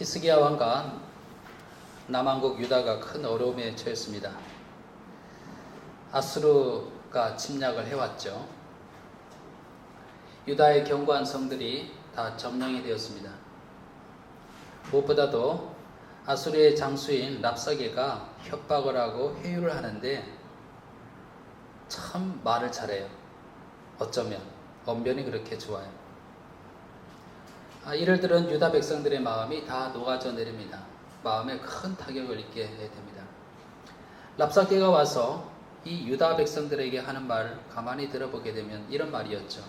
히스기야 왕과 남왕국 유다가 큰 어려움에 처했습니다. 아수르가 침략을 해왔죠. 유다의 견고한 성들이 다 점령이 되었습니다. 무엇보다도 아수르의 장수인 랍사게가 협박을 하고 회유를 하는데 참 말을 잘해요. 어쩌면 언변이 그렇게 좋아요. 이를 들은 유다 백성들의 마음이 다 녹아져 내립니다. 마음에 큰 타격을 입게 됩니다. 랍사게가 와서 이 유다 백성들에게 하는 말을 가만히 들어보게 되면 이런 말이었죠.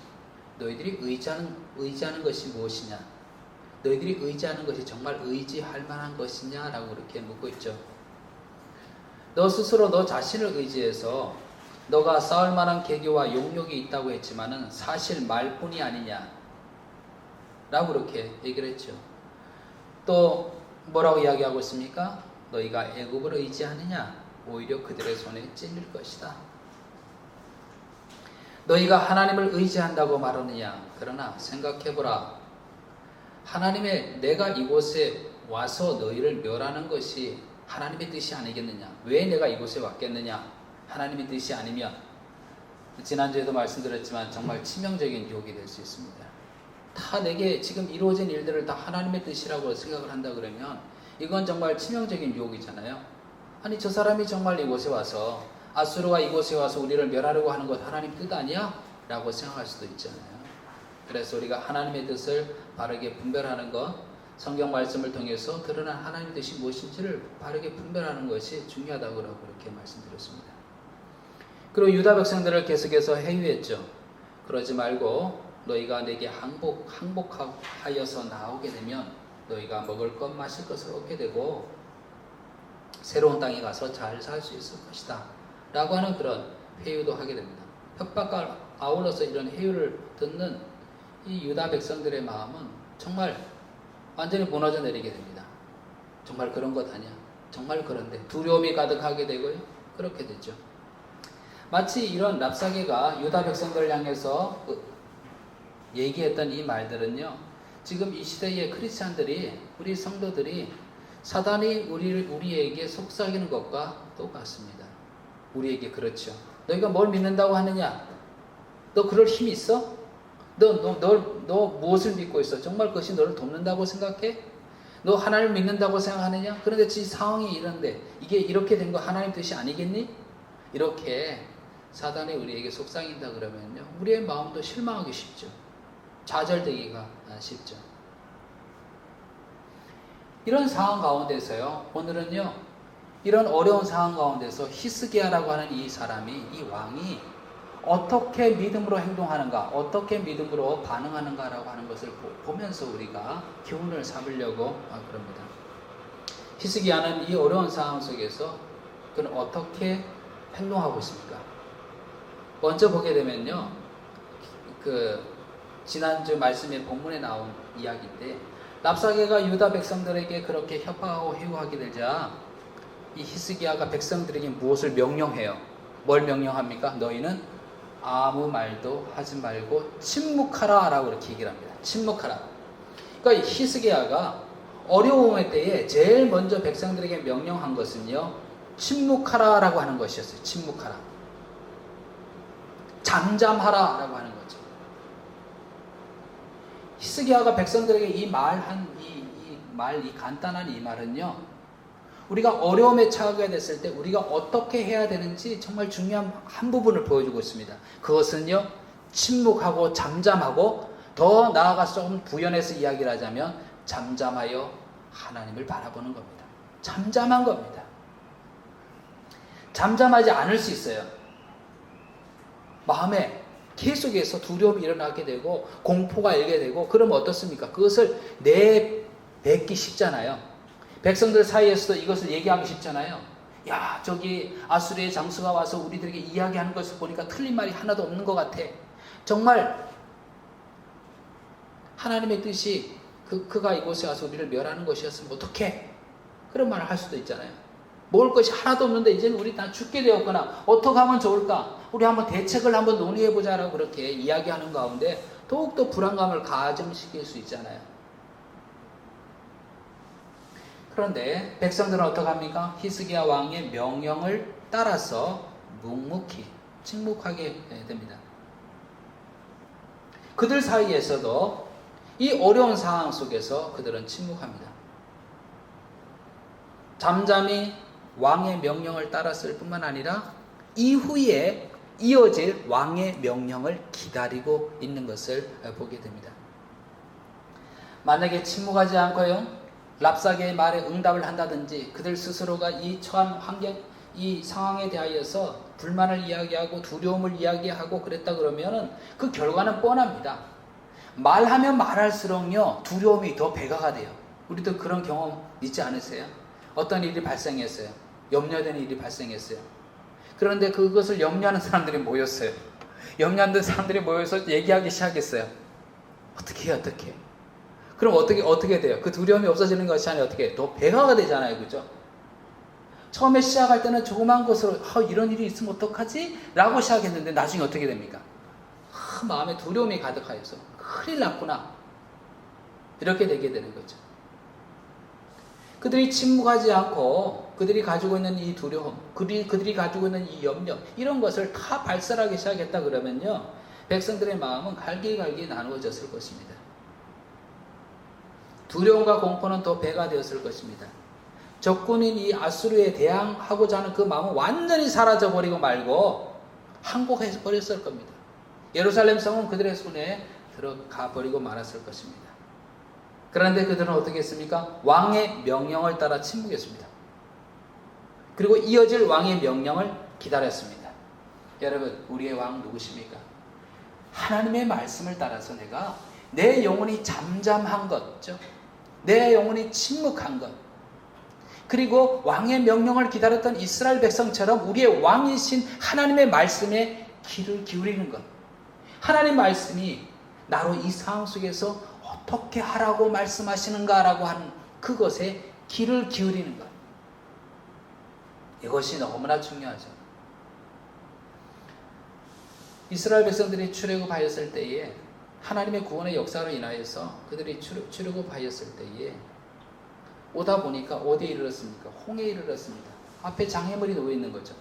너희들이 의지하는 것이 무엇이냐? 너희들이 의지하는 것이 정말 의지할 만한 것이냐? 라고 그렇게 묻고 있죠. 너 스스로 너 자신을 의지해서 너가 싸울 만한 계기와 용력이 있다고 했지만은 사실 말뿐이 아니냐? 라고 그렇게 얘기를 했죠. 또 뭐라고 이야기하고 있습니까? 너희가 애굽을 의지하느냐? 오히려 그들의 손에 찔릴 것이다. 너희가 하나님을 의지한다고 말하느냐? 그러나 생각해보라. 하나님의 내가 이곳에 와서 너희를 멸하는 것이 하나님의 뜻이 아니겠느냐? 왜 내가 이곳에 왔겠느냐? 하나님의 뜻이 아니면 지난주에도 말씀드렸지만 정말 치명적인 유혹이 될 수 있습니다. 다 내게 지금 이루어진 일들을 다 하나님의 뜻이라고 생각을 한다 그러면 이건 정말 치명적인 유혹이잖아요. 아니 저 사람이 정말 이곳에 와서 아수르가 이곳에 와서 우리를 멸하려고 하는 것 하나님 뜻 아니야? 라고 생각할 수도 있잖아요. 그래서 우리가 하나님의 뜻을 바르게 분별하는 것, 성경 말씀을 통해서 드러난 하나님의 뜻이 무엇인지를 바르게 분별하는 것이 중요하다고 그렇게 말씀드렸습니다. 그리고 유다 백성들을 계속해서 회유했죠. 그러지 말고 너희가 내게 항복하여서 나오게 되면 너희가 먹을 것 마실 것을 얻게 되고 새로운 땅에 가서 잘 살 수 있을 것이다 라고 하는 그런 회유도 하게 됩니다. 협박과 아울러서 이런 회유를 듣는 이 유다 백성들의 마음은 정말 완전히 무너져 내리게 됩니다. 정말 그런 것 아니야? 정말 그런데 두려움이 가득하게 되고요. 그렇게 됐죠. 마치 이런 랍사게가 유다 백성들을 향해서 얘기했던 이 말들은요, 지금 이 시대의 크리스찬들이, 우리 성도들이 사단이 우리에게 속삭이는 것과 똑같습니다. 우리에게 그렇죠. 너희가 뭘 믿는다고 하느냐? 너 그럴 힘이 있어? 너 무엇을 믿고 있어? 정말 그것이 너를 돕는다고 생각해? 너 하나님을 믿는다고 생각하느냐? 그런데 지 상황이 이런데 이게 이렇게 된 거 하나님 뜻이 아니겠니? 이렇게 사단이 우리에게 속삭인다 그러면요, 우리의 마음도 실망하기 쉽죠. 좌절되기가 쉽죠. 이런 상황 가운데서요, 오늘은요, 이런 어려운 상황 가운데서 히스기야라고 하는 이 사람이, 이 왕이 어떻게 믿음으로 행동하는가, 어떻게 믿음으로 반응하는가라고 하는 것을 보면서 우리가 교훈을 삼으려고 그럽니다. 히스기야는 이 어려운 상황 속에서 그는 어떻게 행동하고 있습니까? 먼저 보게 되면요, 지난주 말씀의 본문에 나온 이야기인데, 랍사게가 유다 백성들에게 그렇게 협박하고 회유하게 되자 이 히스기야가 백성들에게 무엇을 명령해요? 뭘 명령합니까? 너희는 아무 말도 하지 말고 침묵하라 라고 이렇게 얘기를 합니다. 침묵하라. 그러니까 히스기야가 어려움의 때에 제일 먼저 백성들에게 명령한 것은요, 침묵하라 라고 하는 것이었어요. 침묵하라. 잠잠하라 라고 하는 거죠. 히스기야가 백성들에게 이 간단한 이 말은요, 우리가 어려움에 처하게 됐을 때 우리가 어떻게 해야 되는지 정말 중요한 한 부분을 보여주고 있습니다. 그것은요, 침묵하고 잠잠하고, 더 나아가서 좀 부연해서 이야기를 하자면 잠잠하여 하나님을 바라보는 겁니다. 잠잠한 겁니다. 잠잠하지 않을 수 있어요. 마음에 계속해서 두려움이 일어나게 되고 공포가 일게 되고, 그러면 어떻습니까? 그것을 내뱉기 쉽잖아요. 백성들 사이에서도 이것을 얘기하기 쉽잖아요. 야, 저기 아수르의 장수가 와서 우리들에게 이야기하는 것을 보니까 틀린 말이 하나도 없는 것 같아. 정말 하나님의 뜻이 그가 이곳에 와서 우리를 멸하는 것이었으면 어떡해? 그런 말을 할 수도 있잖아요. 먹을 것이 하나도 없는데 이제는 우리 다 죽게 되었구나. 어떻게 하면 좋을까? 우리 한번 대책을 한번 논의해보자라고 그렇게 이야기하는 가운데 더욱더 불안감을 가중시킬 수 있잖아요. 그런데 백성들은 어떡합니까? 히스기야 왕의 명령을 따라서 묵묵히 침묵하게 됩니다. 그들 사이에서도 이 어려운 상황 속에서 그들은 침묵합니다. 잠잠히 왕의 명령을 따랐을 뿐만 아니라 이후에 이어질 왕의 명령을 기다리고 있는 것을 보게 됩니다. 만약에 침묵하지 않고요, 랍사게의 말에 응답을 한다든지 그들 스스로가 이 처한 환경, 이 상황에 대하여서 불만을 이야기하고 두려움을 이야기하고 그랬다 그러면은 그 결과는 뻔합니다. 말하면 말할수록요, 두려움이 더 배가가 돼요. 우리도 그런 경험 있지 않으세요? 어떤 일이 발생했어요. 염려되는 일이 발생했어요. 그런데 그것을 염려하는 사람들이 모였어요. 염려하는 사람들이 모여서 얘기하기 시작했어요. 어떻게 해요? 그럼 어떻게 돼요? 그 두려움이 없어지는 것이 아니라 어떻게 더 배가가 되잖아요. 그죠? 처음에 시작할 때는 조그만 것으로 이런 일이 있으면 어떡하지? 라고 시작했는데 나중에 어떻게 됩니까? 마음에 두려움이 가득하여서 큰일 났구나. 이렇게 되게 되는 거죠. 그들이 침묵하지 않고 그들이 가지고 있는 이 두려움, 그들이 가지고 있는 이 염려, 이런 것을 다 발설하기 시작했다 그러면요, 백성들의 마음은 갈기갈기 나누어졌을 것입니다. 두려움과 공포는 더 배가 되었을 것입니다. 적군인 이 아수르에 대항하고자 하는 그 마음은 완전히 사라져버리고 말고 항복해 버렸을 겁니다. 예루살렘 성은 그들의 손에 들어가 버리고 말았을 것입니다. 그런데 그들은 어떻게 했습니까? 왕의 명령을 따라 침묵했습니다. 그리고 이어질 왕의 명령을 기다렸습니다. 여러분, 우리의 왕 누구십니까? 하나님의 말씀을 따라서 내가 내 영혼이 잠잠한 것죠. 내 영혼이 침묵한 것. 그리고 왕의 명령을 기다렸던 이스라엘 백성처럼 우리의 왕이신 하나님의 말씀에 귀를 기울이는 것. 하나님 말씀이 나로 이 상황 속에서 어떻게 하라고 말씀하시는가라고 하는 그것에 귀를 기울이는 것. 이것이 너무나 중요하죠. 이스라엘 백성들이 출애굽하였을 때에 하나님의 구원의 역사로 인하여서 그들이 출애굽하였을 때에 오다 보니까 어디에 이르렀습니까? 홍해에 이르렀습니다. 앞에 장애물이 놓여 있는 거죠.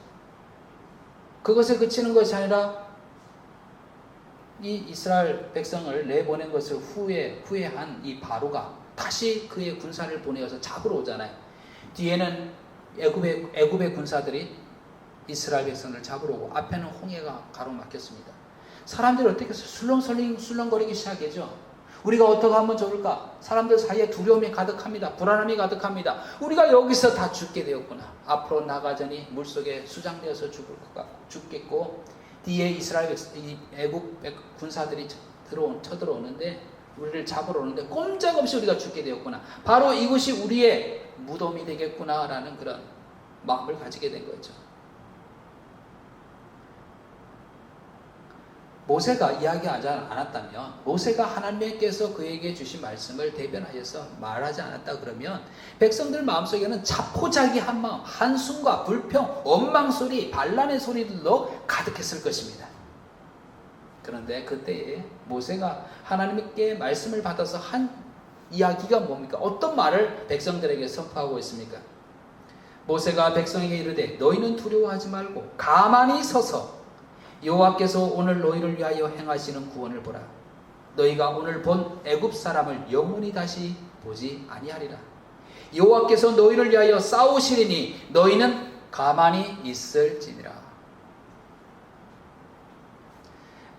그것에 그치는 것이 아니라 이 이스라엘 백성을 내보낸 것을 후회한 이 바로가 다시 그의 군사를 보내어서 잡으러 오잖아요. 뒤에는 애굽의 군사들이 이스라엘 백성을 잡으러 오고 앞에는 홍해가 가로막혔습니다. 사람들이 어떻게 해서 술렁거리기 시작하죠. 우리가 어떻게 하면 좋을까? 사람들 사이에 두려움이 가득합니다. 불안함이 가득합니다. 우리가 여기서 다 죽게 되었구나. 앞으로 나가자니 물속에 수장되어서 죽겠고 뒤에 애굽 군사들이 쳐들어오는데 우리를 잡으러 오는데 꼼짝없이 우리가 죽게 되었구나. 바로 이것이 우리의 무덤이 되겠구나라는 그런 마음을 가지게 된 거죠. 모세가 이야기하지 않았다면, 모세가 하나님께서 그에게 주신 말씀을 대변하여서 말하지 않았다 그러면 백성들 마음속에는 자포자기한 마음, 한숨과 불평, 원망소리, 반란의 소리들로 가득했을 것입니다. 그런데 그때에 모세가 하나님께 말씀을 받아서 한 이야기가 뭡니까? 어떤 말을 백성들에게 선포하고 있습니까? 모세가 백성에게 이르되 너희는 두려워하지 말고 가만히 서서 여호와께서 오늘 너희를 위하여 행하시는 구원을 보라. 너희가 오늘 본 애굽 사람을 영원히 다시 보지 아니하리라. 여호와께서 너희를 위하여 싸우시리니 너희는 가만히 있을지니라.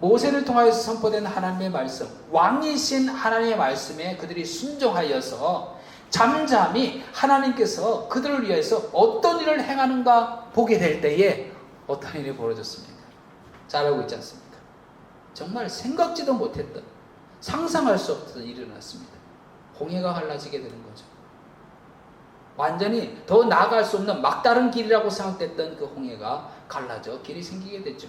모세를 통하여서 선포된 하나님의 말씀, 왕이신 하나님의 말씀에 그들이 순종하여서 잠잠히 하나님께서 그들을 위해서 어떤 일을 행하는가 보게 될 때에 어떤 일이 벌어졌습니까? 잘 알고 있지 않습니까? 정말 생각지도 못했던, 상상할 수 없던 일이 일어났습니다. 홍해가 갈라지게 되는 거죠. 완전히 더 나아갈 수 없는 막다른 길이라고 생각됐던 그 홍해가 갈라져 길이 생기게 됐죠.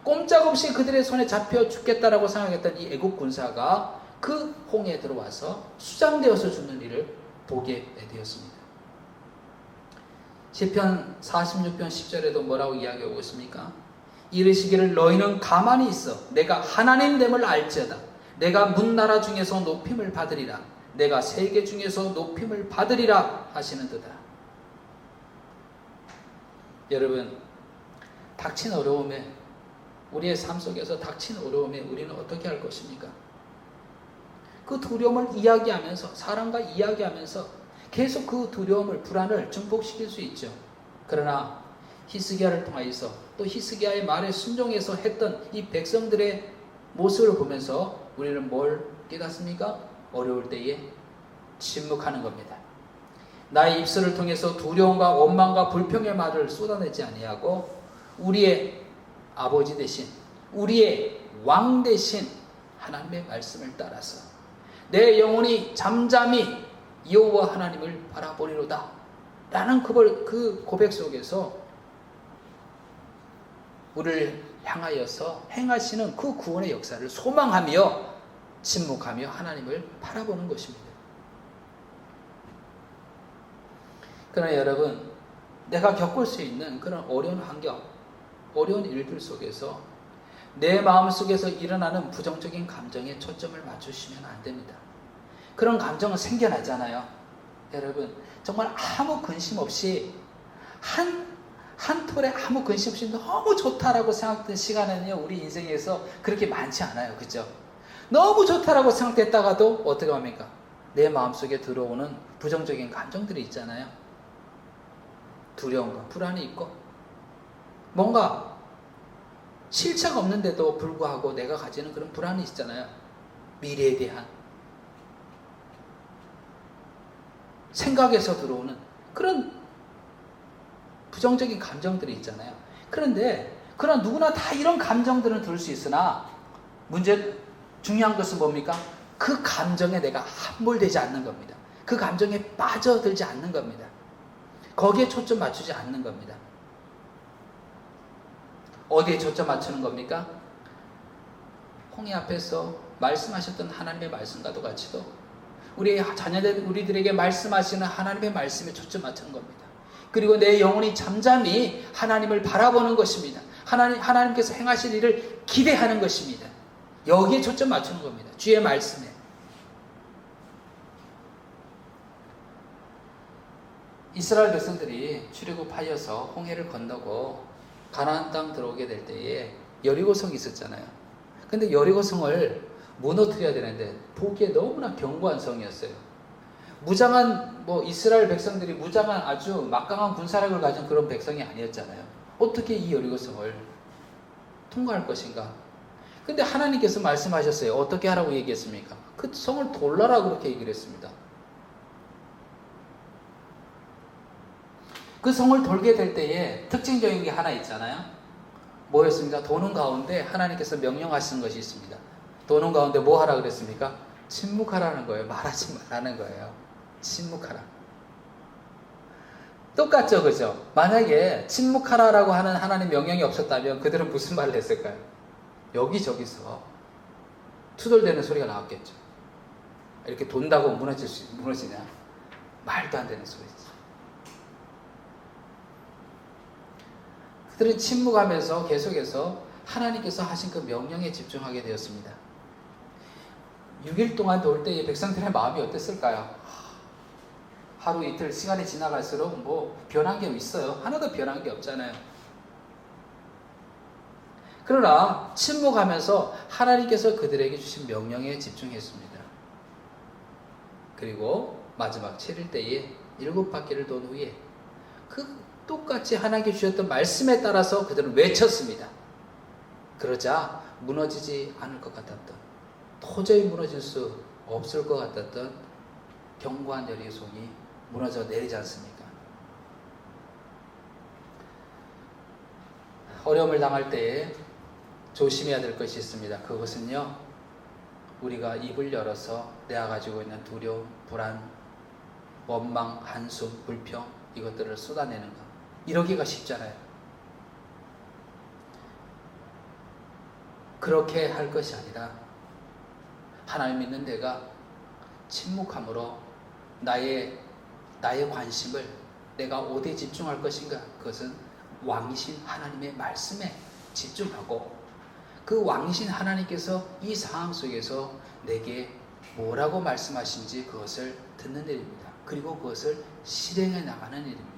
꼼짝없이 그들의 손에 잡혀 죽겠다라고 생각했던 이 애국 군사가 그 홍해에 들어와서 수장되어서 죽는 일을 보게 되었습니다. 시편 46편 10절에도 뭐라고 이야기하고 있습니까? 이르시기를 너희는 가만히 있어 내가 하나님 됨을 알지어다. 내가 문나라 중에서 높임을 받으리라. 내가 세계 중에서 높임을 받으리라 하시는도다. 여러분, 닥친 어려움에, 우리의 삶 속에서 닥친 어려움에 우리는 어떻게 할 것입니까? 그 두려움을 이야기하면서, 사람과 이야기하면서 계속 그 두려움을, 불안을 증폭시킬 수 있죠. 그러나 히스기야를 통하여서, 또 히스기야의 말에 순종해서 했던 이 백성들의 모습을 보면서 우리는 뭘 깨닫습니까? 어려울 때에 침묵하는 겁니다. 나의 입술을 통해서 두려움과 원망과 불평의 말을 쏟아내지 아니하고 우리의 아버지 대신, 우리의 왕 대신 하나님의 말씀을 따라서 내 영혼이 잠잠히 여호와 하나님을 바라보리로다 라는 그 고백 속에서 우리를 향하여서 행하시는 그 구원의 역사를 소망하며 침묵하며 하나님을 바라보는 것입니다. 그러나 여러분, 내가 겪을 수 있는 그런 어려운 환경, 어려운 일들 속에서 내 마음속에서 일어나는 부정적인 감정에 초점을 맞추시면 안 됩니다. 그런 감정은 생겨나잖아요. 여러분, 정말 아무 근심 없이 한 톨에 아무 근심 없이 너무 좋다라고 생각된 시간에는요, 우리 인생에서 그렇게 많지 않아요. 그죠? 너무 좋다라고 생각됐다가도 어떻게 합니까? 내 마음속에 들어오는 부정적인 감정들이 있잖아요. 두려움과 불안이 있고 뭔가 실체가 없는데도 불구하고 내가 가지는 그런 불안이 있잖아요. 미래에 대한 생각에서 들어오는 그런 부정적인 감정들이 있잖아요. 그런데 그런 누구나 다 이런 감정들은 들 수 있으나 중요한 것은 뭡니까? 그 감정에 내가 함몰되지 않는 겁니다. 그 감정에 빠져들지 않는 겁니다. 거기에 초점 맞추지 않는 겁니다. 어디에 초점 맞추는 겁니까? 홍해 앞에서 말씀하셨던 하나님의 말씀과도 같이도 우리 자녀들, 우리들에게 말씀하시는 하나님의 말씀에 초점 맞추는 겁니다. 그리고 내 영혼이 잠잠히 하나님을 바라보는 것입니다. 하나님께서 행하실 일을 기대하는 것입니다. 여기에 초점 맞추는 겁니다. 주의 말씀에. 이스라엘 백성들이 출애굽하여서 홍해를 건너고 가나안 땅 들어오게 될 때에 여리고성이 있었잖아요. 근데 여리고성을 무너뜨려야 되는데 보기에 너무나 견고한 성이었어요. 무장한 이스라엘 백성들이 무장한 아주 막강한 군사력을 가진 그런 백성이 아니었잖아요. 어떻게 이 여리고성을 통과할 것인가? 근데 하나님께서 말씀하셨어요. 어떻게 하라고 얘기했습니까? 그 성을 돌라라 그렇게 얘기를 했습니다. 그 성을 돌게 될 때에 특징적인 게 하나 있잖아요. 뭐였습니까? 도는 가운데 하나님께서 명령하시는 것이 있습니다. 도는 가운데 뭐 하라 그랬습니까? 침묵하라는 거예요. 말하지 말라는 거예요. 침묵하라. 똑같죠, 그죠? 만약에 침묵하라라고 하는 하나님 명령이 없었다면 그들은 무슨 말을 했을까요? 여기저기서 투덜대는 소리가 나왔겠죠. 이렇게 돈다고 무너지냐? 말도 안 되는 소리지. 그들은 침묵하면서 계속해서 하나님께서 하신 그 명령에 집중하게 되었습니다. 6일 동안 돌 때 백성들의 마음이 어땠을까요? 하루 이틀 시간이 지나갈수록 변한 게 있어요. 하나도 변한 게 없잖아요. 그러나 침묵하면서 하나님께서 그들에게 주신 명령에 집중했습니다. 그리고 마지막 7일 때에 7바퀴를 돈 후에 똑같이 하나님께 주셨던 말씀에 따라서 그들은 외쳤습니다. 그러자 무너지지 않을 것 같았던, 도저히 무너질 수 없을 것 같았던 견고한 여리고성이 무너져 내리지 않습니까? 어려움을 당할 때에 조심해야 될 것이 있습니다. 그것은요, 우리가 입을 열어서 내가 가지고 있는 두려움, 불안, 원망, 한숨, 불평 이것들을 쏟아내는 것. 이러기가 쉽잖아요. 그렇게 할 것이 아니라 하나님 믿는 내가 침묵함으로 나의 관심을 내가 어디에 집중할 것인가? 그것은 왕이신 하나님의 말씀에 집중하고 그 왕이신 하나님께서 이 상황 속에서 내게 뭐라고 말씀하신지 그것을 듣는 일입니다. 그리고 그것을 실행해 나가는 일입니다.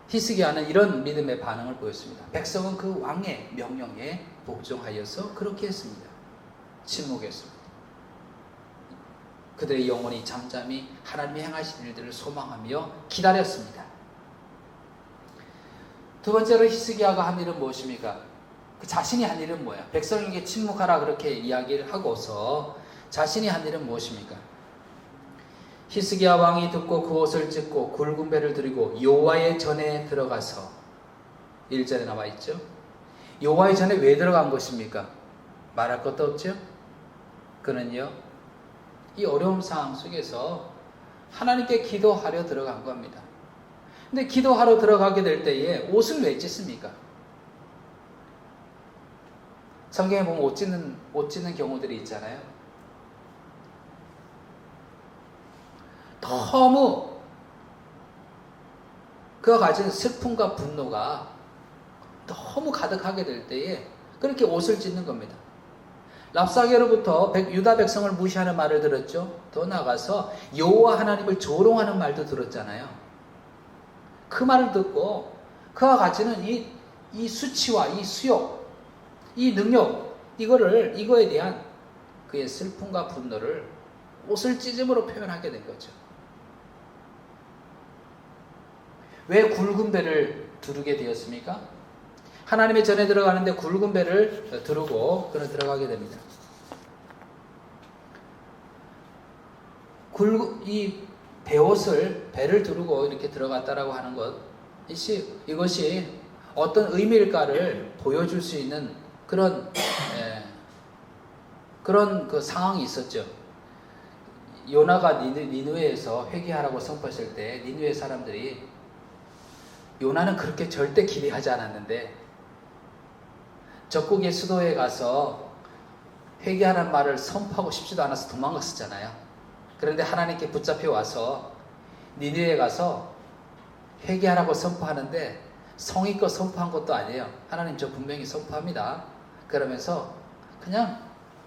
히스기야는 이런 믿음의 반응을 보였습니다. 백성은 그 왕의 명령에 복종하여서 그렇게 했습니다. 침묵했습니다. 그들의 영혼이 잠잠히 하나님이 행하신 일들을 소망하며 기다렸습니다. 두 번째로 히스기야가 한 일은 무엇입니까? 그 자신이 한 일은 뭐야? 백성에게 침묵하라 그렇게 이야기를 하고서 자신이 한 일은 무엇입니까? 히스기야 왕이 듣고 그 옷을 찢고 굵은 배를 들이고 여호와의 전에 들어가서 1절에 나와 있죠. 여호와의 전에 왜 들어간 것입니까? 말할 것도 없죠. 그는요, 이 어려운 상황 속에서 하나님께 기도하려 들어간 겁니다. 근데 기도하러 들어가게 될 때에 옷을 왜 찢습니까? 성경에 보면 옷 찢는 경우들이 있잖아요. 너무 그가 가진 슬픔과 분노가 너무 가득하게 될 때에 그렇게 옷을 찢는 겁니다. 랍사게로부터 유다 백성을 무시하는 말을 들었죠. 더 나아가서 여호와 하나님을 조롱하는 말도 들었잖아요. 그 말을 듣고 그가 가지는 이 수치와 이 수욕, 이 능력, 이거에 대한 그의 슬픔과 분노를 옷을 찢음으로 표현하게 된 거죠. 왜 굵은 배를 두르게 되었습니까? 하나님의 전에 들어가는데 굵은 배를 두르고 그는 들어가게 됩니다. 이 배를 두르고 이렇게 들어갔다라고 하는 이것이 어떤 의미일까를 보여줄 수 있는 그런 그 상황이 있었죠. 요나가 니느웨에서 회개하라고 선포했을 때 니느웨 사람들이 요나는 그렇게 절대 기대하지 않았는데 적국의 수도에 가서 회개하라는 말을 선포하고 싶지도 않아서 도망갔었잖아요. 그런데 하나님께 붙잡혀 와서 니느웨에 가서 회개하라고 선포하는데 성의껏 선포한 것도 아니에요. 하나님 저 분명히 선포합니다. 그러면서 그냥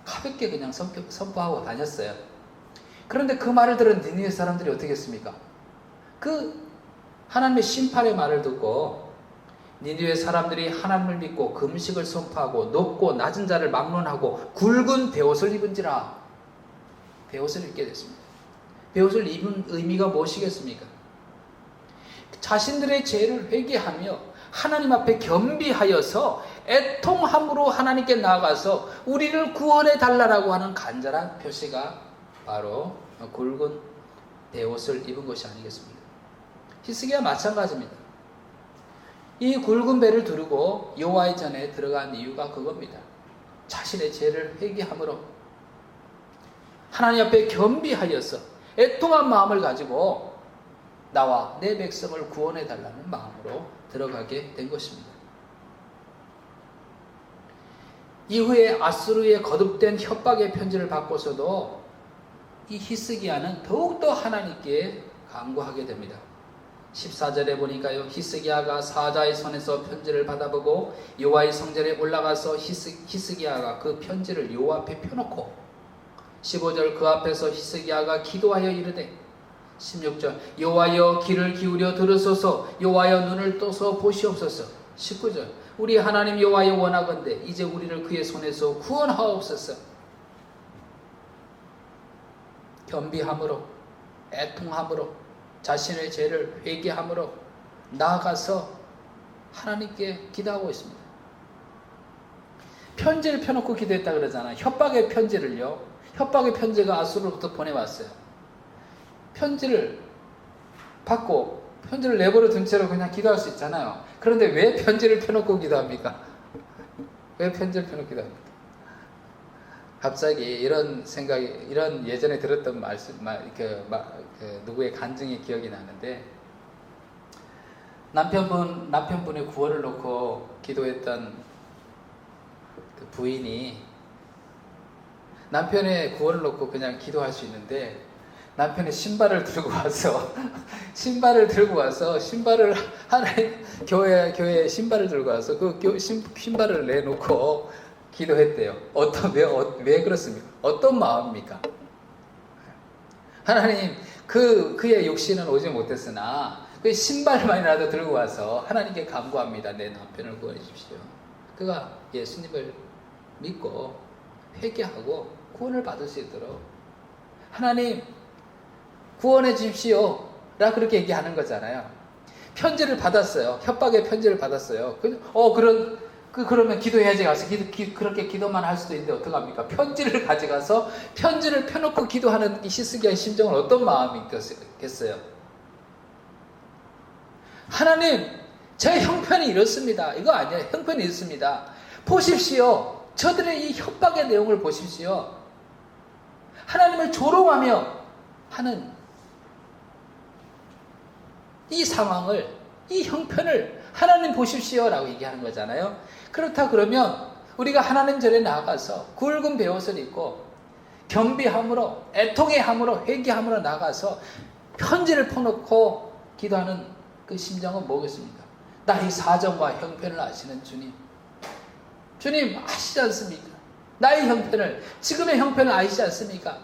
가볍게 그냥 선포하고 다녔어요. 그런데 그 말을 들은 니느웨 사람들이 어떻게 했습니까? 그 하나님의 심판의 말을 듣고 니느웨 사람들이 하나님을 믿고 금식을 선포하고 높고 낮은 자를 막론하고 굵은 베옷을 입은지라. 베옷을 입게 됐습니다. 베옷을 입은 의미가 무엇이겠습니까? 자신들의 죄를 회개하며 하나님 앞에 겸비하여서 애통함으로 하나님께 나아가서 우리를 구원해 달라고 하는 간절한 표시가 바로 굵은 베옷을 입은 것이 아니겠습니까? 히스기야 마찬가지입니다. 이 굵은 배를 두르고 여호와의 전에 들어간 이유가 그겁니다. 자신의 죄를 회개함으로 하나님 앞에 겸비하여서 애통한 마음을 가지고 나와 내 백성을 구원해 달라는 마음으로 들어가게 된 것입니다. 이후에 아수르의 거듭된 협박의 편지를 받고서도 이 히스기야는 더욱더 하나님께 간구하게 됩니다. 14절에 보니까요, 히스기야가 사자의 손에서 편지를 받아보고 여호와의 성전에 올라가서 히스기야가 그 편지를 여호와 앞에 펴놓고 15절 그 앞에서 히스기야가 기도하여 이르되 16절 여호와여 귀를 기울여 들으소서 여호와여 눈을 떠서 보시옵소서 19절 우리 하나님 여호와여 원하건대 이제 우리를 그의 손에서 구원하옵소서. 겸비함으로 애통함으로 자신의 죄를 회개함으로 나아가서 하나님께 기도하고 있습니다. 편지를 펴놓고 기도했다 그러잖아요. 협박의 편지를요. 협박의 편지가 아수르로부터 보내왔어요. 편지를 받고 편지를 내버려 둔 채로 그냥 기도할 수 있잖아요. 그런데 왜 편지를 펴놓고 기도합니까? 왜 편지를 펴놓고 기도합니까? 갑자기 이런 생각이, 이런 예전에 들었던 누구의 간증이 기억이 나는데, 남편분의 구원을 놓고 기도했던 그 부인이 남편의 구원을 놓고 그냥 기도할 수 있는데, 남편의 신발을 들고 와서 하나님 교회 신발을 들고 와서 그 신발을 내놓고 기도했대요. 왜 그렇습니까? 어떤 마음입니까? 하나님, 그의 육신은 오지 못했으나 그 신발만이라도 들고 와서 하나님께 간구합니다. 내 남편을 구원해 주십시오. 그가 예수님을 믿고 회개하고 구원을 받을 수 있도록 하나님 구원해 주십시오 라 그렇게 얘기하는 거잖아요. 편지를 받았어요. 협박의 편지를 받았어요. 그러면 기도해야지 가서 그렇게 기도만 할 수도 있는데 어떡합니까? 편지를 가져가서 편지를 펴놓고 기도하는 이 히스기야의 심정은 어떤 마음이겠어요? 하나님, 제 형편이 이렇습니다. 이거 아니에요. 형편이 이렇습니다. 보십시오. 저들의 이 협박의 내용을 보십시오. 하나님을 조롱하며 하는 이 상황을, 이 형편을 하나님 보십시오 라고 얘기하는 거잖아요. 그렇다 그러면 우리가 하나님 전에 나가서 굵은 베옷을 입고 겸비함으로, 애통의 함으로, 회개함으로 나가서 편지를 펴놓고 기도하는 그 심정은 뭐겠습니까? 나의 사정과 형편을 아시는 주님, 주님 아시지 않습니까? 나의 형편을, 지금의 형편을 아시지 않습니까?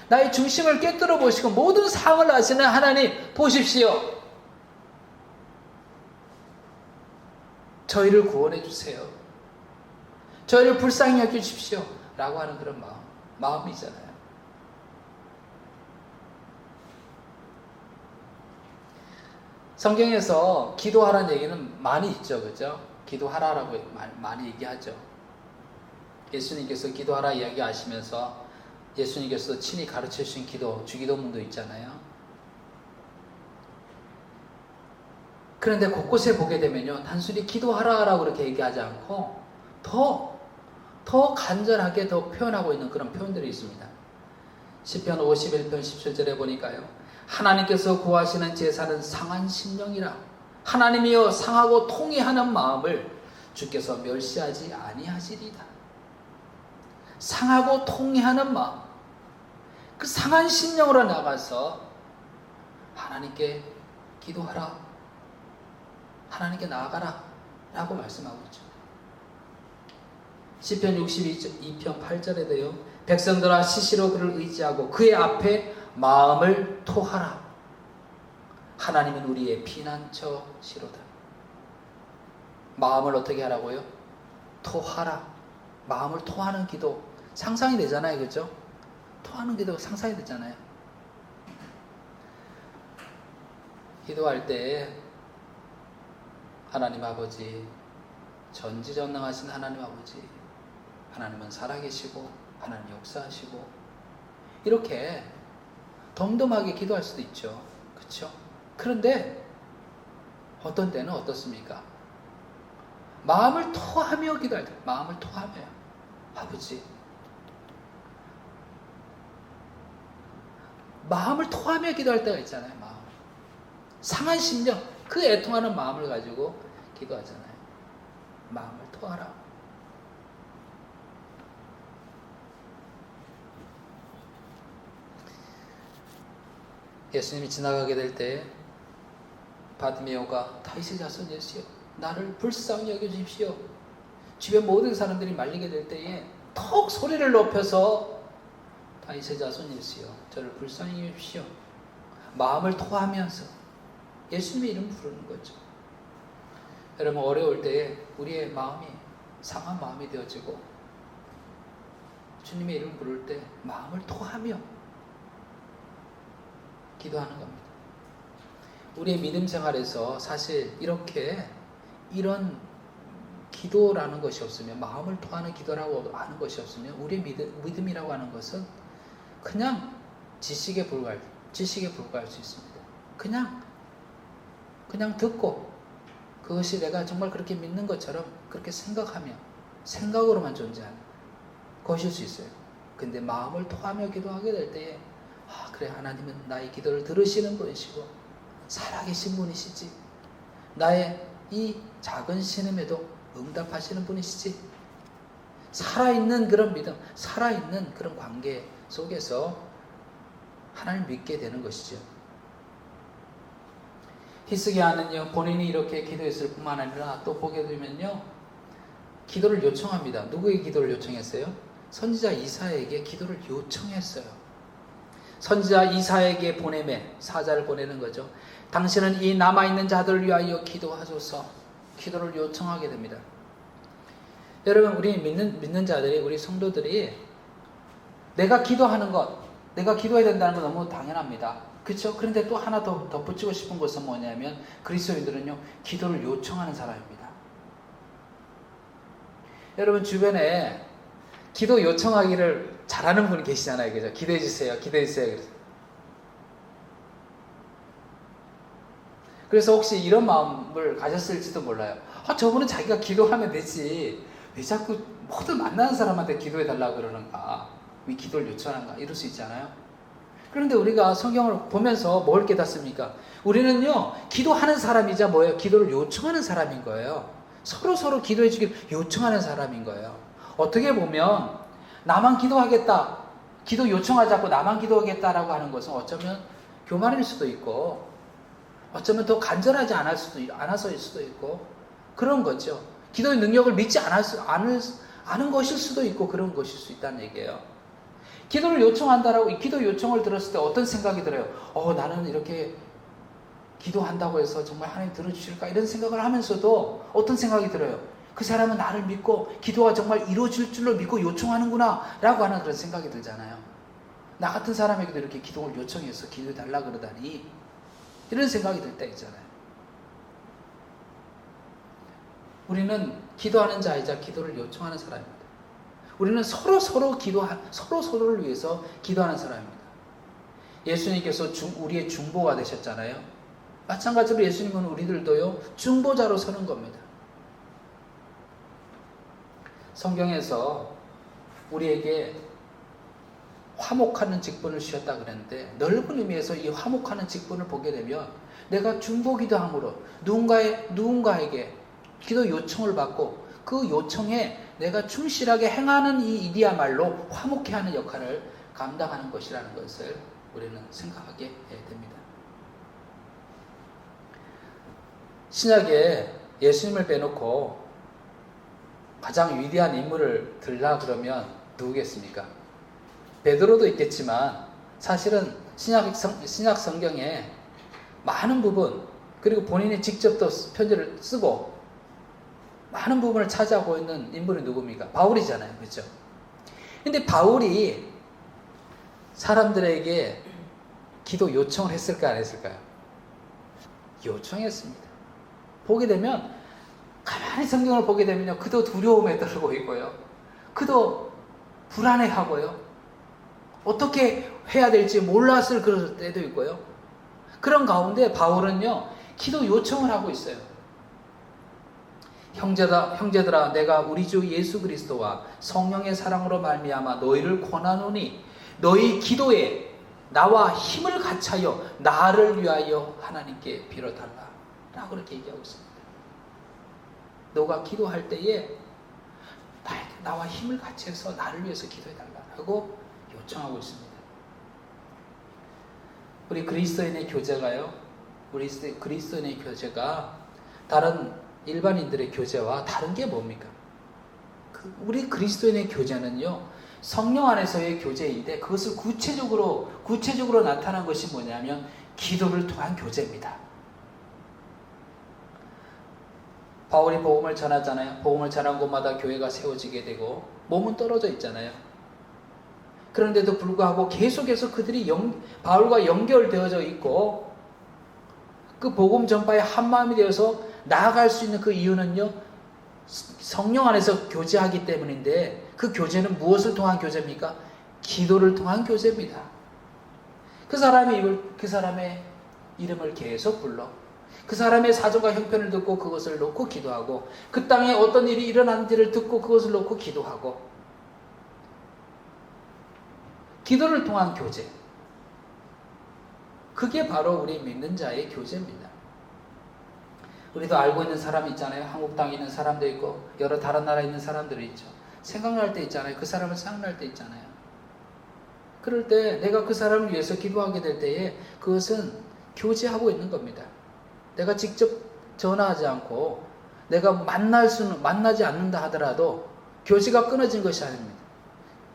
나의 중심을 꿰뚫어 보시고 모든 상황을 아시는 하나님 보십시오. 저희를 구원해 주세요. 저희를 불쌍히 여겨주십시오 라고 하는 그런 마음이잖아요. 성경에서 기도하라는 얘기는 많이 있죠. 그죠? 기도하라라고 많이 얘기하죠. 예수님께서 기도하라 이야기하시면서 예수님께서 친히 가르쳐 주신 주기도문도 있잖아요. 그런데 곳곳에 보게 되면요, 단순히 기도하라라고 그렇게 얘기하지 않고 더 간절하게 더 표현하고 있는 그런 표현들이 있습니다. 시편 51편 17절에 보니까요, 하나님께서 구하시는 제사는 상한 심령이라. 하나님이여 상하고 통회하는 마음을 주께서 멸시하지 아니하시리다. 상하고 통회하는 마음, 그 상한 심령으로 나가서 하나님께 기도하라, 하나님께 나아가라 라고 말씀하고 있죠. 시편 62편 8절에 대요, 백성들아 시시로 그를 의지하고 그의 앞에 마음을 토하라. 하나님은 우리의 피난처시로다. 마음을 어떻게 하라고요? 토하라. 마음을 토하는 기도 상상이 되잖아요. 그죠? 토하는 기도가 상상이 되잖아요. 기도할 때 하나님 아버지, 전지전능하신 하나님 아버지, 하나님은 살아계시고 하나님 역사하시고 이렇게 덤덤하게 기도할 수도 있죠. 그렇죠? 그런데 어떤 때는 어떻습니까? 마음을 토하며 기도할 때, 마음을 토하며 아버지, 마음을 토하며 기도할 때가 있잖아요. 마음, 상한 심령, 그 애통하는 마음을 가지고 기도하잖아요. 마음을 토하라. 예수님이 지나가게 될 때 바디메오가 다윗의 자손 예수여 나를 불쌍히 여겨주십시오. 주변 모든 사람들이 말리게 될 때에 턱 소리를 높여서 다윗의 자손 예수여 저를 불쌍히 여겨주십시오. 마음을 토하면서 예수님의 이름 부르는 거죠. 여러분 어려울 때에 우리의 마음이 상한 마음이 되어지고 주님의 이름 부를 때 마음을 토하며 기도하는 겁니다. 우리의 믿음 생활에서 사실 이런 기도라는 것이 없으면, 마음을 토하는 기도라고 하는 것이 없으면 우리의 믿음이라고 하는 것은 그냥 지식에 불과할 수 있습니다. 그냥 듣고 그것이 내가 정말 그렇게 믿는 것처럼 그렇게 생각하며 생각으로만 존재하는 것일 수 있어요. 근데 마음을 토하며 기도하게 될 때에 그래, 하나님은 나의 기도를 들으시는 분이시고 살아계신 분이시지, 나의 이 작은 신음에도 응답하시는 분이시지, 살아있는 그런 믿음, 살아있는 그런 관계 속에서 하나님을 믿게 되는 것이죠. 히스기야는요, 본인이 이렇게 기도했을 뿐만 아니라 또 보게 되면요, 기도를 요청합니다. 누구에게 기도를 요청했어요? 선지자 이사야에게 기도를 요청했어요. 선지자 이사야에게 보내매 사자를 보내는 거죠. 당신은 이 남아있는 자들을 위하여 기도하소서. 기도를 요청하게 됩니다. 여러분, 우리 믿는 자들이, 우리 성도들이 내가 기도하는 것, 내가 기도해야 된다는 건 너무 당연합니다. 그렇죠? 그런데 또 하나 더 덧붙이고 싶은 것은 뭐냐면 그리스도인들은요, 기도를 요청하는 사람입니다. 여러분 주변에 기도 요청하기를 잘하는 분이 계시잖아요. 그죠? 기도해 주세요. 기도해 주세요. 그래서 혹시 이런 마음을 가졌을지도 몰라요. 저분은 자기가 기도하면 되지. 왜 자꾸 모든 만나는 사람한테 기도해 달라고 그러는가? 왜 기도를 요청하는가? 이럴 수 있잖아요. 그런데 우리가 성경을 보면서 뭘 깨닫습니까? 우리는요, 기도하는 사람이자 뭐예요? 기도를 요청하는 사람인 거예요. 서로 기도해 주길 요청하는 사람인 거예요. 어떻게 보면 나만 기도하겠다, 기도 요청하자고 나만 기도하겠다라고 하는 것은 어쩌면 교만일 수도 있고, 어쩌면 더 간절하지 않아서일 수도 있고, 그런 거죠. 기도의 능력을 믿지 않은 것일 수도 있고, 그런 것일 수 있다는 얘기예요. 기도를 요청한다라고, 이 기도 요청을 들었을 때 어떤 생각이 들어요? 나는 이렇게 기도한다고 해서 정말 하나님 들어주실까? 이런 생각을 하면서도 어떤 생각이 들어요? 그 사람은 나를 믿고 기도가 정말 이루어질 줄로 믿고 요청하는구나 라고 하는 그런 생각이 들잖아요. 나 같은 사람에게도 이렇게 기도를 요청해서 기도해 달라 그러다니, 이런 생각이 들 때 있잖아요. 우리는 기도하는 자이자 기도를 요청하는 사람입니다. 우리는 서로를 위해서 기도하는 사람입니다. 예수님께서 우리의 중보가 되셨잖아요. 마찬가지로 예수님은 우리들도요, 중보자로 서는 겁니다. 성경에서 우리에게 화목하는 직분을 주셨다 그랬는데, 넓은 의미에서 이 화목하는 직분을 보게 되면 내가 중보기도 함으로 누군가에게 기도 요청을 받고 그 요청에 내가 충실하게 행하는 이 일이야말로 화목해 하는 역할을 감당하는 것이라는 것을 우리는 생각하게 됩니다. 신약에 예수님을 빼놓고 가장 위대한 인물을 들라 그러면 누구겠습니까? 베드로도 있겠지만 사실은 신약 성경에 많은 부분, 그리고 본인이 직접 또 편지를 쓰고 많은 부분을 차지하고 있는 인물이 누굽니까? 바울이잖아요. 그렇죠? 근데 바울이 사람들에게 기도 요청을 했을까 안 했을까요? 요청했습니다. 보게 되면, 가만히 성경을 보게 되면요, 그도 두려움에 떨고 있고요, 그도 불안해하고요, 어떻게 해야 될지 몰랐을 그럴 때도 있고요. 그런 가운데 바울은요, 기도 요청을 하고 있어요. 형제들아, 내가 우리 주 예수 그리스도와 성령의 사랑으로 말미암아 너희를 권하노니 너희 기도에 나와 힘을 같이하여 나를 위하여 하나님께 빌어달라 라고 그렇게 얘기하고 있습니다. 너가 기도할 때에 나와 힘을 같이해서 나를 위해서 기도해달라고 요청하고 있습니다. 우리 그리스도인의 교제가요, 우리 그리스도인의 교제가 다른 일반인들의 교제와 다른 게 뭡니까? 우리 그리스도인의 교제는요, 성령 안에서의 교제인데 그것을 구체적으로 나타난 것이 뭐냐면 기도를 통한 교제입니다. 바울이 복음을 전하잖아요. 복음을 전한 곳마다 교회가 세워지게 되고 몸은 떨어져 있잖아요. 그런데도 불구하고 계속해서 그들이 바울과 연결되어져 있고 그 복음 전파에 한마음이 되어서 나아갈 수 있는 그 이유는요, 성령 안에서 교제하기 때문인데, 그 교제는 무엇을 통한 교제입니까? 기도를 통한 교제입니다. 그 사람의 이름을 계속 불러 그 사람의 사정과 형편을 듣고 그것을 놓고 기도하고, 그 땅에 어떤 일이 일어났는지를 듣고 그것을 놓고 기도하고, 기도를 통한 교제, 그게 바로 우리 믿는 자의 교제입니다. 우리도 알고 있는 사람 있잖아요. 한국 땅에 있는 사람도 있고 여러 다른 나라에 있는 사람들이 있죠. 생각날 때 있잖아요. 그 사람을 생각날 때 있잖아요. 그럴 때 내가 그 사람을 위해서 기도하게 될 때에 그것은 교제하고 있는 겁니다. 내가 직접 전화하지 않고 내가 만나지 않는다 하더라도 교제가 끊어진 것이 아닙니다.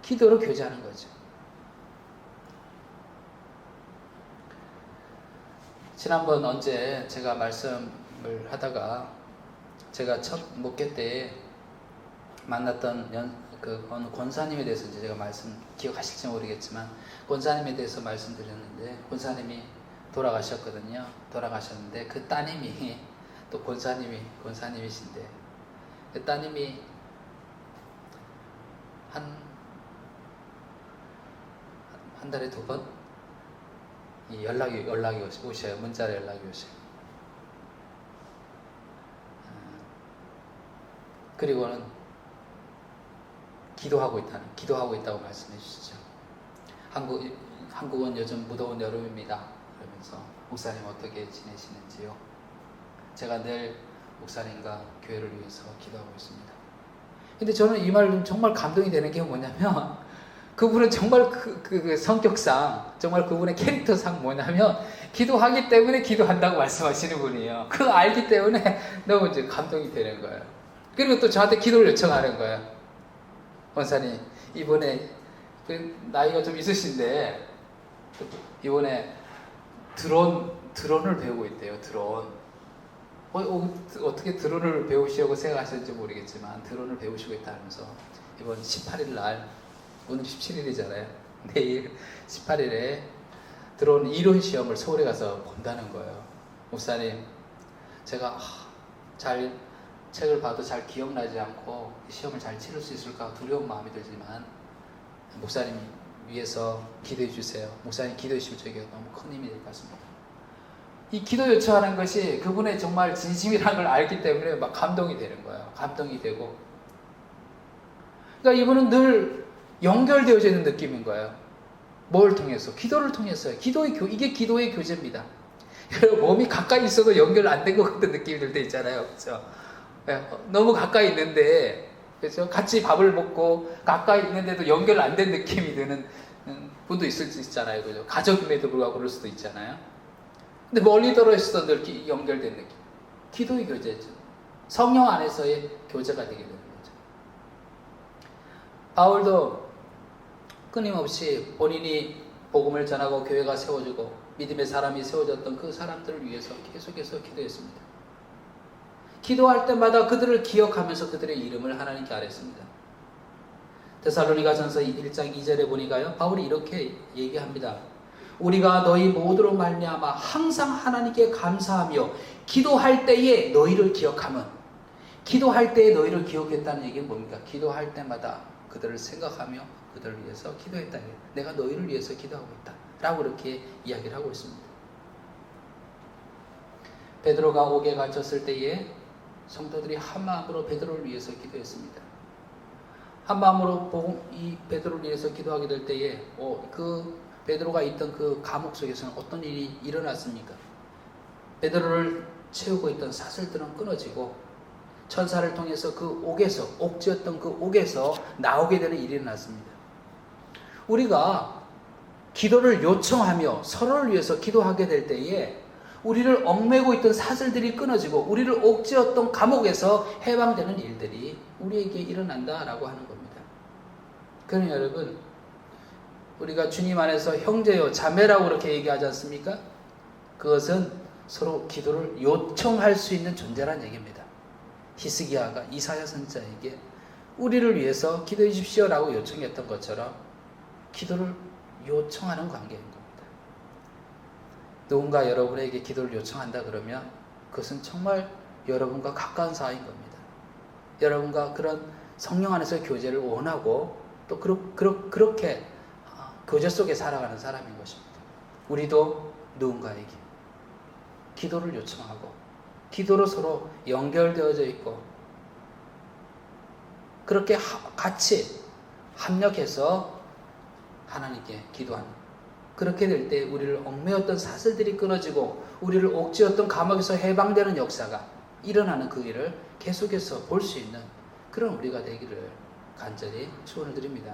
기도로 교제하는 거죠. 지난번 언제 제가 말씀을 하다가 제가 첫 목회 때 만났던 어느 권사님에 대해서 이제 제가 기억하실지 모르겠지만 권사님에 대해서 말씀드렸는데 권사님이 돌아가셨거든요. 돌아가셨는데 그 따님이 또 권사님이신데 그 따님이 한 달에 2번 연락이 오셔요. 문자로 연락이 오셔요. 그리고는 기도하고 있다고 말씀해 주시죠. 한국은 요즘 무더운 여름입니다. 그러면서 목사님 어떻게 지내시는지요? 제가 늘 목사님과 교회를 위해서 기도하고 있습니다. 근데 저는 이 말 정말 감동이 되는 게 뭐냐면 그분은 정말 그 성격상 정말 그분의 캐릭터상 뭐냐면 기도하기 때문에 기도한다고 말씀하시는 분이에요. 그거 알기 때문에 너무 이제 감동이 되는 거예요. 그리고 또 저한테 기도를 요청하는 거예요. 원사님 이번에 나이가 좀 있으신데 이번에 드론을 배우고 있대요. 드론. 어떻게 드론을 배우시려고 생각하셨는지 모르겠지만 드론을 배우시고 있다면서 이번 18일 날 오늘 17일이잖아요. 내일 18일에 드론 이론 시험을 서울에 가서 본다는 거예요. 목사님, 제가 책을 봐도 잘 기억나지 않고 시험을 잘 치를 수 있을까 두려운 마음이 들지만 목사님 위해서 기도해 주세요. 목사님 기도해 주시면 저에게 너무 큰 힘이 될 것 같습니다. 이 기도 요청하는 것이 그분의 정말 진심이라는 걸 알기 때문에 막 감동이 되는 거예요. 감동이 되고. 그러니까 이분은 늘 연결되어져 있는 느낌인 거예요. 뭘 통해서? 기도를 통해서요. 이게 기도의 교제입니다. 여러분, 몸이 가까이 있어도 연결 안 된 것 같은 느낌이 들 때 있잖아요. 그렇죠? 너무 가까이 있는데, 그렇죠? 같이 밥을 먹고 가까이 있는데도 연결 안 된 느낌이 드는 분도 있을 수 있잖아요. 그죠? 가족임에도 불구하고 그럴 수도 있잖아요. 근데 멀리 떨어져서 늘 연결된 느낌. 기도의 교제죠. 성령 안에서의 교제가 되게 되는 거죠. 바울도 끊임없이 본인이 복음을 전하고 교회가 세워지고 믿음의 사람이 세워졌던 그 사람들을 위해서 계속해서 기도했습니다. 기도할 때마다 그들을 기억하면서 그들의 이름을 하나님께 아뢰습니다. 데살로니가전서 1장 2절에 보니까요, 바울이 이렇게 얘기합니다. 우리가 너희 모두로 말미암아 항상 하나님께 감사하며 기도할 때에 너희를 기억하면, 기도할 때에 너희를 기억했다는 얘기는 뭡니까? 기도할 때마다 그들을 생각하며 그들을 위해서 기도했다. 내가 너희를 위해서 기도하고 있다 라고 이렇게 이야기를 하고 있습니다. 베드로가 옥에 갇혔을 때에 성도들이 한 마음으로 베드로를 위해서 기도했습니다. 한 마음으로 이 베드로를 위해서 기도하게 될 때에 그 베드로가 있던 그 감옥 속에서는 어떤 일이 일어났습니까? 베드로를 채우고 있던 사슬들은 끊어지고 천사를 통해서 그 옥에서, 옥지였던 그 옥에서 나오게 되는 일이 일어났습니다. 우리가 기도를 요청하며 서로를 위해서 기도하게 될 때에 우리를 얽매고 있던 사슬들이 끊어지고 우리를 옥지였던 감옥에서 해방되는 일들이 우리에게 일어난다라고 하는 겁니다. 그러면 여러분, 우리가 주님 안에서 형제요, 자매라고 그렇게 얘기하지 않습니까? 그것은 서로 기도를 요청할 수 있는 존재라는 얘기입니다. 히스기야가 이사야 선지자에게 우리를 위해서 기도해 주십시오라고 요청했던 것처럼 기도를 요청하는 관계인 겁니다. 누군가 여러분에게 기도를 요청한다 그러면 그것은 정말 여러분과 가까운 사이인 겁니다. 여러분과 그런 성령 안에서 교제를 원하고 또 그렇게 교제 속에 살아가는 사람인 것입니다. 우리도 누군가에게 기도를 요청하고 기도로 서로 연결되어져 있고 그렇게 같이 합력해서 하나님께 기도하는, 그렇게 될 때 우리를 얽매였던 사슬들이 끊어지고 우리를 옥지였던 감옥에서 해방되는 역사가 일어나는 그 일을 계속해서 볼 수 있는 그런 우리가 되기를 간절히 소원을 드립니다.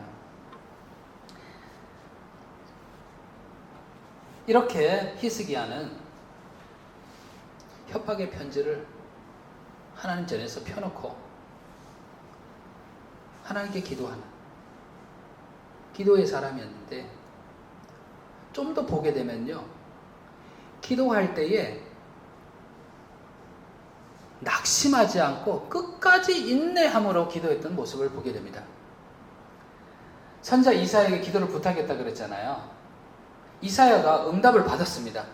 이렇게 히스기야는 협박의 편지를 하나님 전에서 펴놓고 하나님께 기도하는 기도의 사람이었는데, 좀 더 보게 되면요, 기도할 때에 낙심하지 않고 끝까지 인내함으로 기도했던 모습을 보게 됩니다. 선자 이사야에게 기도를 부탁했다 그랬잖아요. 이사야가 응답을 받았습니다.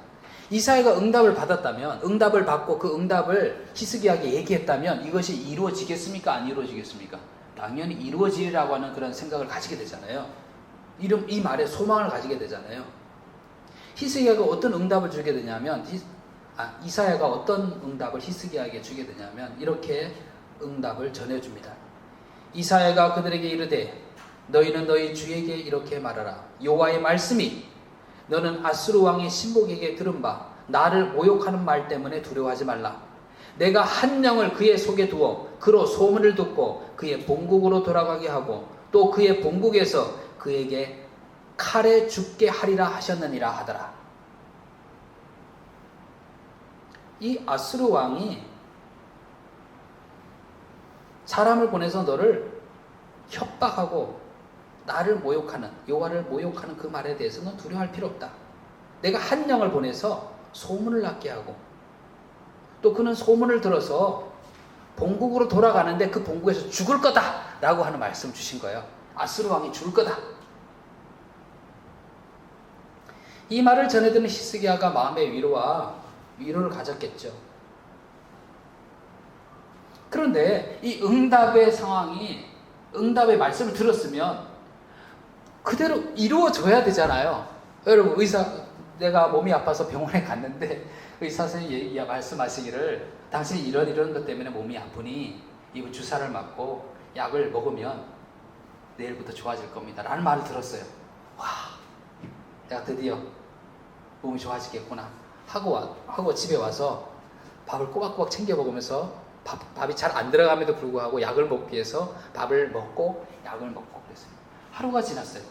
이사야가 응답을 받았다면, 응답을 받고 그 응답을 히스기야에게 얘기했다면 이것이 이루어지겠습니까? 안 이루어지겠습니까? 당연히 이루어지리라고 하는 그런 생각을 가지게 되잖아요. 이 말에 소망을 가지게 되잖아요. 히스기야가 어떤 응답을 주게 되냐면, 이사야가 어떤 응답을 히스기야에게 주게 되냐면 이렇게 응답을 전해줍니다. 이사야가 그들에게 이르되 너희는 너희 주에게 이렇게 말하라. 여호와의 말씀이 너는 아수르 왕의 신복에게 들은 바 나를 모욕하는 말 때문에 두려워하지 말라. 내가 한 영을 그의 속에 두어 그로 소문을 듣고 그의 본국으로 돌아가게 하고 또 그의 본국에서 그에게 칼에 죽게 하리라 하셨느니라 하더라. 이 아수르 왕이 사람을 보내서 너를 협박하고 나를 모욕하는, 여호와를 모욕하는 그 말에 대해서는 두려워할 필요 없다. 내가 한 영을 보내서 소문을 났게 하고 또 그는 소문을 들어서 본국으로 돌아가는데 그 본국에서 죽을 거다 라고 하는 말씀 주신 거예요. 아수르 왕이 죽을 거다. 이 말을 전해 듣는 히스기야가 마음의 위로를 가졌겠죠. 그런데 이 응답의 상황이, 응답의 말씀을 들었으면 그대로 이루어져야 되잖아요. 여러분, 내가 몸이 아파서 병원에 갔는데 의사 선생님이 말씀하시기를 당신이 이런 것 때문에 몸이 아프니 이번 주사를 맞고 약을 먹으면 내일부터 좋아질 겁니다 라는 말을 들었어요. 와, 내가 드디어 몸이 좋아지겠구나 하고 집에 와서 밥을 꼬박꼬박 챙겨 먹으면서 밥이 잘 안 들어감에도 불구하고 약을 먹기 위해서 밥을 먹고 약을 먹고 그랬어요. 하루가 지났어요.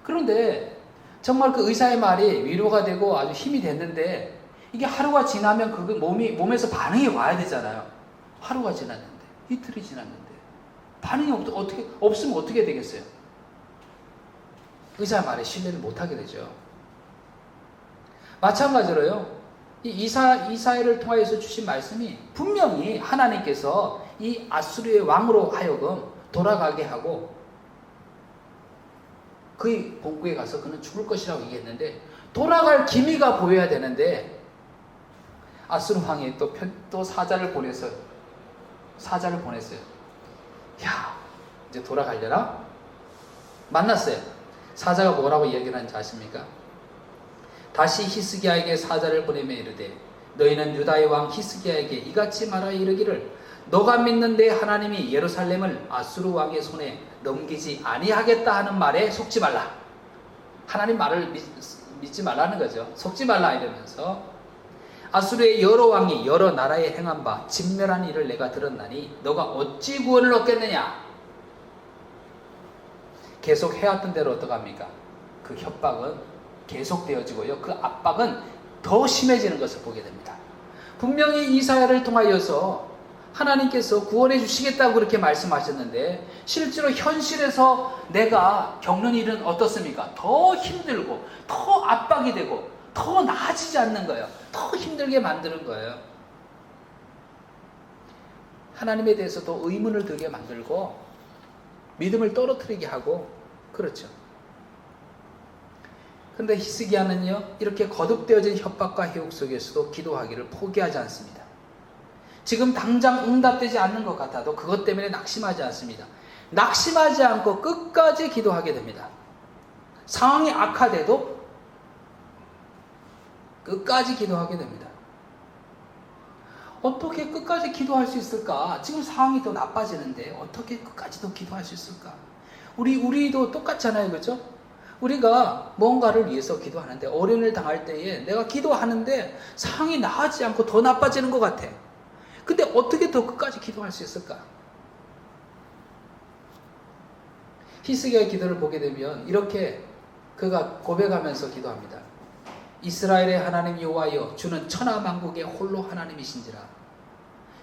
그런데 정말 그 의사의 말이 위로가 되고 아주 힘이 됐는데, 이게 하루가 지나면 그 몸에서 반응이 와야 되잖아요. 하루가 지났는데, 이틀이 지났는데 반응이 없으면 어떻게 되겠어요? 의사의 말에 신뢰를 못하게 되죠. 마찬가지로요, 이 이사야를 통하여서 주신 말씀이 분명히 하나님께서 이 아수르의 왕으로 하여금 돌아가게 하고 그의 본국에 가서 그는 죽을 것이라고 얘기했는데, 돌아갈 기미가 보여야 되는데 아수르 왕이 또 사자를 보냈어요. 야, 이제 돌아가려나? 만났어요. 사자가 뭐라고 얘기를 하는지 아십니까? 다시 히스기야에게 사자를 보내며 이르되 너희는 유다의 왕 히스기야에게 이같이 말하여 이르기를 너가 믿는 내 하나님이 예루살렘을 아수르 왕의 손에 넘기지 아니하겠다 하는 말에 속지 말라. 하나님 말을 믿지 말라는 거죠. 속지 말라 이러면서 아수르의 여러 왕이 여러 나라에 행한 바 진멸한 일을 내가 들었나니 너가 어찌 구원을 얻겠느냐. 계속 해왔던 대로 어떡합니까? 그 협박은 계속되어지고요, 그 압박은 더 심해지는 것을 보게 됩니다. 분명히 이사야를 통하여서 하나님께서 구원해 주시겠다고 그렇게 말씀하셨는데 실제로 현실에서 내가 겪는 일은 어떻습니까? 더 힘들고 더 압박이 되고 더 나아지지 않는 거예요. 더 힘들게 만드는 거예요. 하나님에 대해서도 의문을 들게 만들고 믿음을 떨어뜨리게 하고 그렇죠. 그런데 히스기야는요, 이렇게 거듭되어진 협박과 해옥 속에서도 기도하기를 포기하지 않습니다. 지금 당장 응답되지 않는 것 같아도 그것 때문에 낙심하지 않습니다. 낙심하지 않고 끝까지 기도하게 됩니다. 상황이 악화돼도 끝까지 기도하게 됩니다. 어떻게 끝까지 기도할 수 있을까? 지금 상황이 더 나빠지는데 어떻게 끝까지 더 기도할 수 있을까? 우리도 똑같잖아요, 그렇죠? 우리가 뭔가를 위해서 기도하는데 어려움을 당할 때에 내가 기도하는데 상황이 나아지지 않고 더 나빠지는 것 같아. 근데 어떻게 더 끝까지 기도할 수 있을까? 히스기야의 기도를 보게 되면 이렇게 그가 고백하면서 기도합니다. 이스라엘의 하나님 여호와여, 주는 천하 만국의 홀로 하나님이신지라.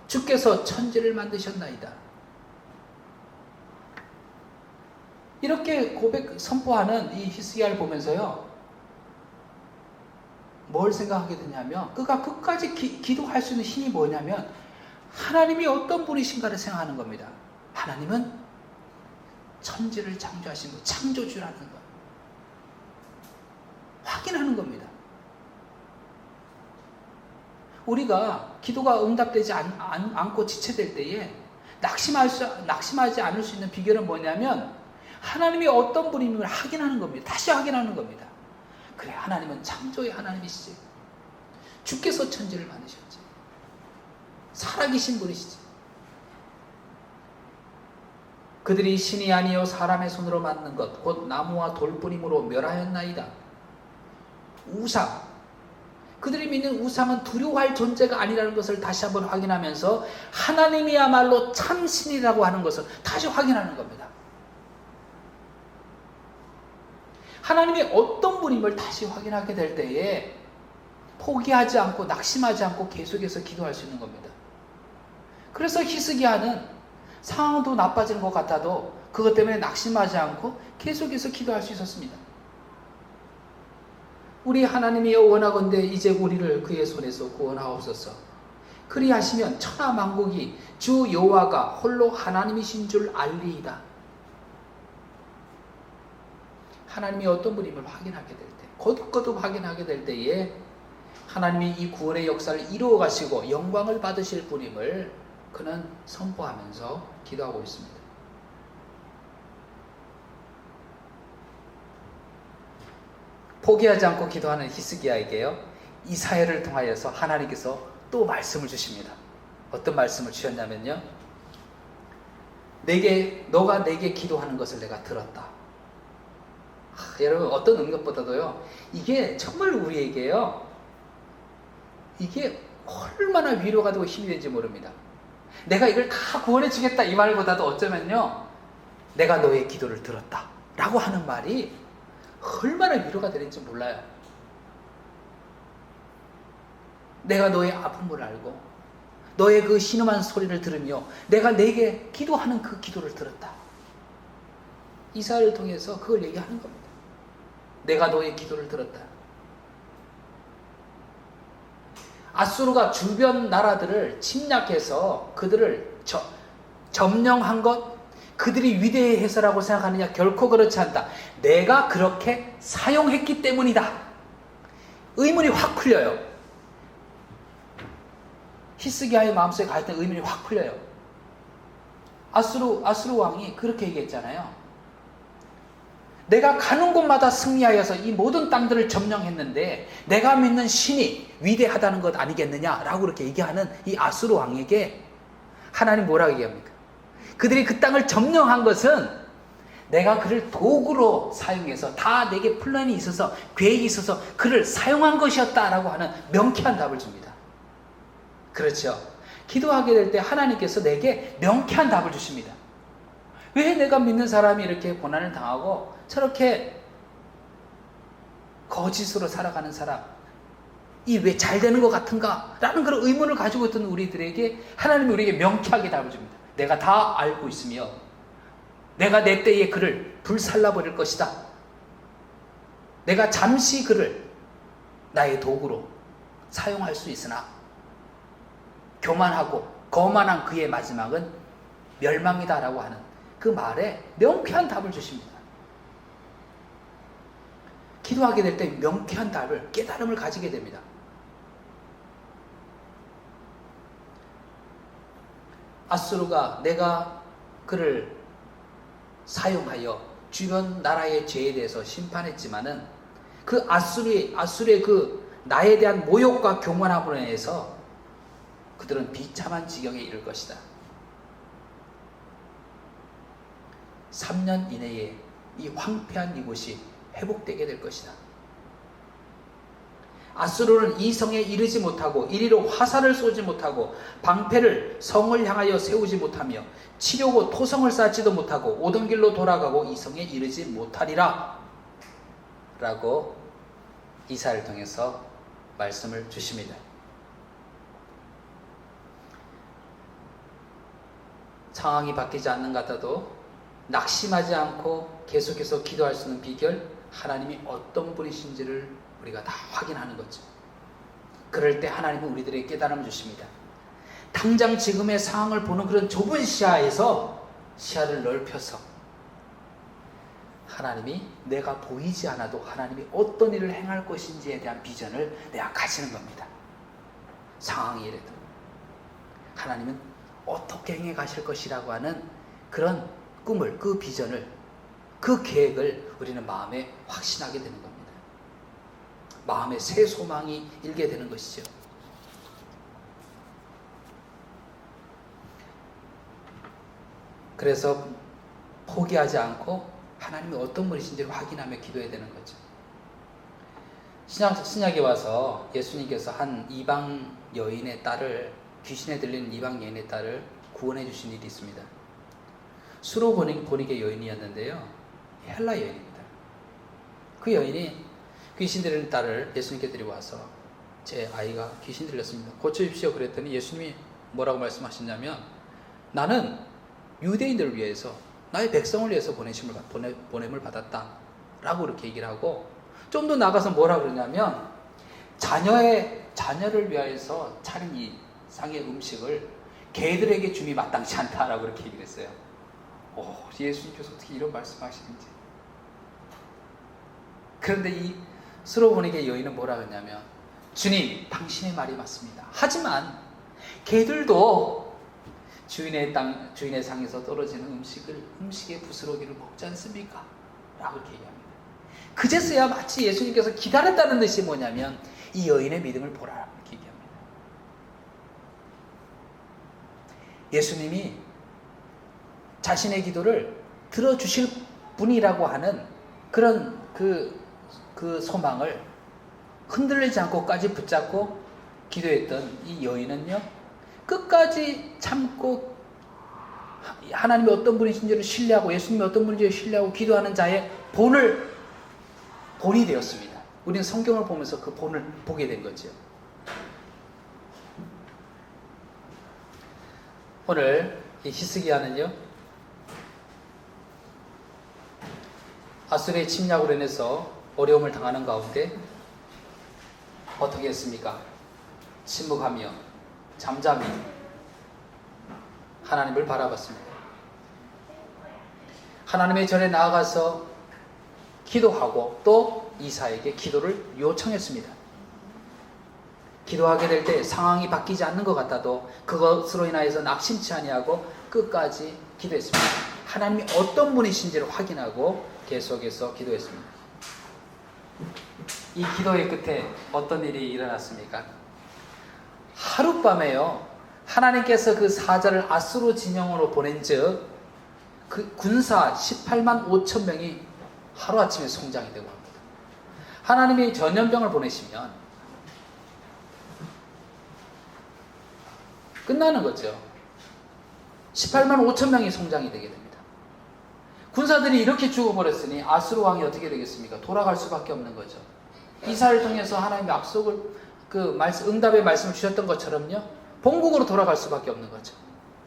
주께서 천지를 만드셨나이다. 이렇게 선포하는 이 히스기야를 보면서요, 뭘 생각하게 되냐면, 그가 끝까지 기도할 수 있는 힘이 뭐냐면 하나님이 어떤 분이신가를 생각하는 겁니다. 하나님은 천지를 창조하신 분, 창조주라는 것 확인하는 겁니다. 우리가 기도가 응답되지 않고 지체될 때에 낙심하지 않을 수 있는 비결은 뭐냐면 하나님이 어떤 분임을 확인하는 겁니다. 다시 확인하는 겁니다. 그래, 하나님은 창조의 하나님이시지. 주께서 천지를 만드셨지. 살아계신 분이시지. 그들이 신이 아니요 사람의 손으로 만든 것 곧 나무와 돌뿌림으로 멸하였나이다. 우상, 그들이 믿는 우상은 두려워할 존재가 아니라는 것을 다시 한번 확인하면서 하나님이야말로 참신이라고 하는 것을 다시 확인하는 겁니다. 하나님이 어떤 분임을 다시 확인하게 될 때에 포기하지 않고 낙심하지 않고 계속해서 기도할 수 있는 겁니다. 그래서 히스기야는 상황도 나빠지는 것 같아도 그것 때문에 낙심하지 않고 계속해서 기도할 수 있었습니다. 우리 하나님이여, 원하건대 이제 우리를 그의 손에서 구원하옵소서. 그리하시면 천하 만국이 주 여호와가 홀로 하나님이신 줄 알리이다. 하나님이 어떤 분임을 확인하게 될 때, 거듭 확인하게 될 때에 하나님이 이 구원의 역사를 이루어 가시고 영광을 받으실 분임을 그는 선포하면서 기도하고 있습니다. 포기하지 않고 기도하는 히스기야에게요, 이 사회를 통하여서 하나님께서 또 말씀을 주십니다. 어떤 말씀을 주셨냐면요, 너가 내게 기도하는 것을 내가 들었다. 여러분, 어떤 능력보다도요, 이게 정말 우리에게요, 이게 얼마나 위로가 되고 힘이 되는지 모릅니다. 내가 이걸 다 구원해 주겠다 이 말보다도 어쩌면요, 내가 너의 기도를 들었다 라고 하는 말이 얼마나 위로가 되는지 몰라요. 내가 너의 아픔을 알고 너의 그 신음한 소리를 들으며 내가 내게 기도하는 그 기도를 들었다. 이사야를 통해서 그걸 얘기하는 겁니다. 내가 너의 기도를 들었다. 아수르가 주변 나라들을 침략해서 그들을 점령한 것, 그들이 위대해서라고 생각하느냐? 결코 그렇지 않다. 내가 그렇게 사용했기 때문이다. 의문이 확 풀려요. 히스기야의 마음속에 가 있던 의문이 확 풀려요. 아수르 왕이 그렇게 얘기했잖아요. 내가 가는 곳마다 승리하여서 이 모든 땅들을 점령했는데 내가 믿는 신이 위대하다는 것 아니겠느냐라고 그렇게 얘기하는 이 아수르 왕에게 하나님 뭐라고 얘기합니까? 그들이 그 땅을 점령한 것은 내가 그를 도구로 사용해서 다 내게 플랜이 있어서 계획이 있어서 그를 사용한 것이었다라고 하는 명쾌한 답을 줍니다. 그렇죠? 기도하게 될 때 하나님께서 내게 명쾌한 답을 주십니다. 왜 내가 믿는 사람이 이렇게 고난을 당하고 저렇게 거짓으로 살아가는 사람이 왜 잘 되는 것 같은가? 라는 그런 의문을 가지고 있던 우리들에게 하나님이 우리에게 명쾌하게 답을 줍니다. 내가 다 알고 있으며 내가 내 때에 그를 불살라버릴 것이다. 내가 잠시 그를 나의 도구로 사용할 수 있으나 교만하고 거만한 그의 마지막은 멸망이다 라고 하는 그 말에 명쾌한 답을 주십니다. 기도하게 될 때 명쾌한 답을, 깨달음을 가지게 됩니다. 아수르가 내가 그를 사용하여 주변 나라의 죄에 대해서 심판했지만은 그 아수르의 그 나에 대한 모욕과 교만함으로 인해서 그들은 비참한 지경에 이를 것이다. 3년 이내에 이 황폐한 이곳이 회복되게 될 것이다. 아수르는 이 성에 이르지 못하고 이리로 화살을 쏘지 못하고 방패를 성을 향하여 세우지 못하며 치려고 토성을 쌓지도 못하고 오던 길로 돌아가고 이 성에 이르지 못하리라 라고 이사야를 통해서 말씀을 주십니다. 상황이 바뀌지 않는 것 같아도 낙심하지 않고 계속해서 기도할 수 있는 비결, 하나님이 어떤 분이신지를 우리가 다 확인하는 거죠. 그럴 때 하나님은 우리들에게 깨달음을 주십니다. 당장 지금의 상황을 보는 그런 좁은 시야에서 시야를 넓혀서 하나님이 내가 보이지 않아도 하나님이 어떤 일을 행할 것인지에 대한 비전을 내가 가지는 겁니다. 상황이 이래도 하나님은 어떻게 행해 가실 것이라고 하는 그런 꿈을, 그 비전을, 그 계획을 우리는 마음에 확신하게 되는 겁니다. 마음에 새 소망이 일게 되는 것이죠. 그래서 포기하지 않고 하나님이 어떤 분이신지를 확인하며 기도해야 되는 거죠. 신약에 와서 예수님께서 한 이방 여인의 딸을, 귀신에 들린 이방 여인의 딸을 구원해 주신 일이 있습니다. 수로보니게 여인이었는데요, 헬라 여인입니다. 그 여인이 귀신 들린 딸을 예수님께 데리고 와서 제 아이가 귀신 들렸습니다, 고쳐주십시오 그랬더니 예수님이 뭐라고 말씀하셨냐면, 나는 유대인들을 위해서, 나의 백성을 위해서 보냄을 받았다 라고 그렇게 얘기를 하고, 좀 더 나가서 뭐라 그러냐면, 자녀를 위하여서 차린 이 상의 음식을 개들에게 줌이 마땅치 않다라고 그렇게 얘기를 했어요. 예수님께서 어떻게 이런 말씀하시는지. 그런데 이 수로보니게 여인은 뭐라 그러냐면, 주님, 당신의 말이 맞습니다. 하지만 개들도 주인의 상에서 떨어지는 음식의 부스러기를 먹지 않습니까? 라고 이렇게 얘기합니다. 그제서야 마치 예수님께서 기다렸다는 뜻이 뭐냐면, 이 여인의 믿음을 보라 이렇게 얘기합니다. 예수님이 자신의 기도를 들어주실 분이라고 하는 그런 그 소망을 흔들리지 않고까지 붙잡고 기도했던 이 여인은요, 끝까지 참고 하나님이 어떤 분이신지를 신뢰하고 예수님이 어떤 분인지를 신뢰하고 기도하는 자의 본이 되었습니다. 우리는 성경을 보면서 그 본을 보게 된 거죠. 오늘 이 히스기야는요, 아수르의 침략으로 인해서 어려움을 당하는 가운데 어떻게 했습니까? 침묵하며 잠잠히 하나님을 바라봤습니다. 하나님의 전에 나아가서 기도하고 또 이사에게 기도를 요청했습니다. 기도하게 될 때 상황이 바뀌지 않는 것 같아도 그것으로 인하여서 낙심치 아니하고 끝까지 기도했습니다. 하나님이 어떤 분이신지를 확인하고 계속해서 기도했습니다. 이 기도의 끝에 어떤 일이 일어났습니까? 하룻밤에요, 하나님께서 그 사자를 아수르 진영으로 보낸 즉 그 군사 18만 5천 명이 하루아침에 성장이 되고 합니다. 하나님이 전염병을 보내시면 끝나는 거죠. 18만 5천 명이 성장이 되게 됩니다. 군사들이 이렇게 죽어버렸으니 아수르 왕이 어떻게 되겠습니까? 돌아갈 수밖에 없는 거죠. 이사를 통해서 하나님의 약속을, 응답의 말씀을 주셨던 것처럼요, 본국으로 돌아갈 수밖에 없는 거죠.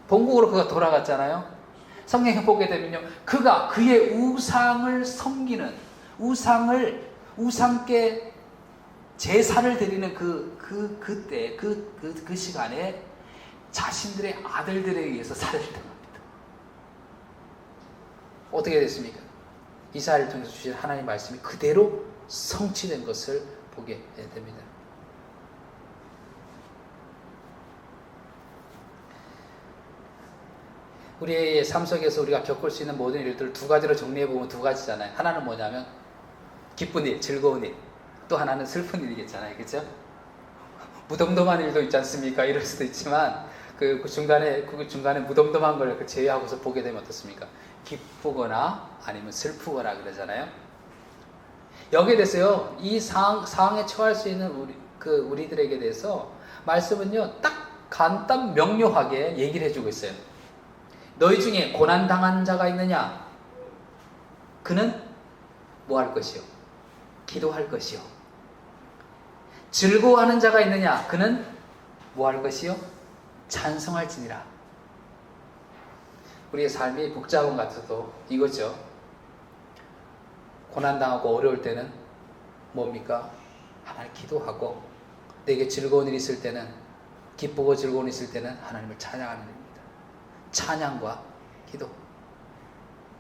본국으로 그가 돌아갔잖아요. 성경에 보게 되면요, 그가 그의 우상을 섬기는, 우상께 제사를 드리는 그때, 그 시간에 자신들의 아들들에 의해서 살해를 당합니다. 어떻게 됐습니까? 이사야를 통해서 주신 하나님의 말씀이 그대로 성취된 것을 보게 됩니다. 우리의 삶 속에서 우리가 겪을 수 있는 모든 일들을 두 가지로 정리해보면 두 가지잖아요. 하나는 뭐냐면 기쁜 일, 즐거운 일, 또 하나는 슬픈 일이겠잖아요. 그렇죠? 무덤덤한 일도 있지 않습니까? 이럴 수도 있지만 그 중간에 무덤덤한 걸 제외하고서 보게 되면 어떻습니까? 기쁘거나 아니면 슬프거나 그러잖아요. 여기에 대해서요, 이 상황에 처할 수 있는 우리들에게 대해서 말씀은요, 딱 간단 명료하게 얘기를 해주고 있어요. 너희 중에 고난당한 자가 있느냐? 그는 뭐 할 것이요? 기도할 것이요. 즐거워하는 자가 있느냐? 그는 뭐 할 것이요? 찬송할지니라. 우리의 삶이 복잡한 것 같아도 이거죠. 고난당하고 어려울 때는 뭡니까? 하나님 기도하고, 내게 즐거운 일이 있을 때는, 기쁘고 즐거운 일이 있을 때는 하나님을 찬양하는 일입니다. 찬양과 기도.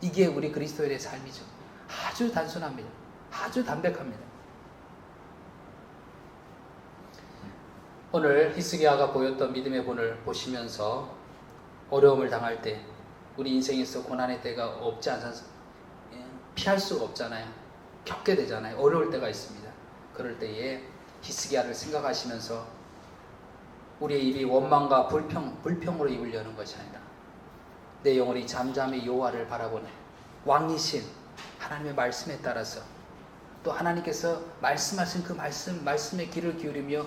이게 우리 그리스도인의 삶이죠. 아주 단순합니다. 아주 담백합니다. 오늘 히스기야가 보였던 믿음의 본을 보시면서 어려움을 당할 때, 우리 인생에서 고난의 때가 없지 않아서 피할 수가 없잖아요. 겪게 되잖아요. 어려울 때가 있습니다. 그럴 때에 히스기야를 생각하시면서 우리의 입이 원망과 불평으로 입을 여는 것이 아니라 내 영혼이 잠잠히 여호와를 바라보는 왕이신 하나님의 말씀에 따라서, 또 하나님께서 말씀하신 그 말씀에 귀를 기울이며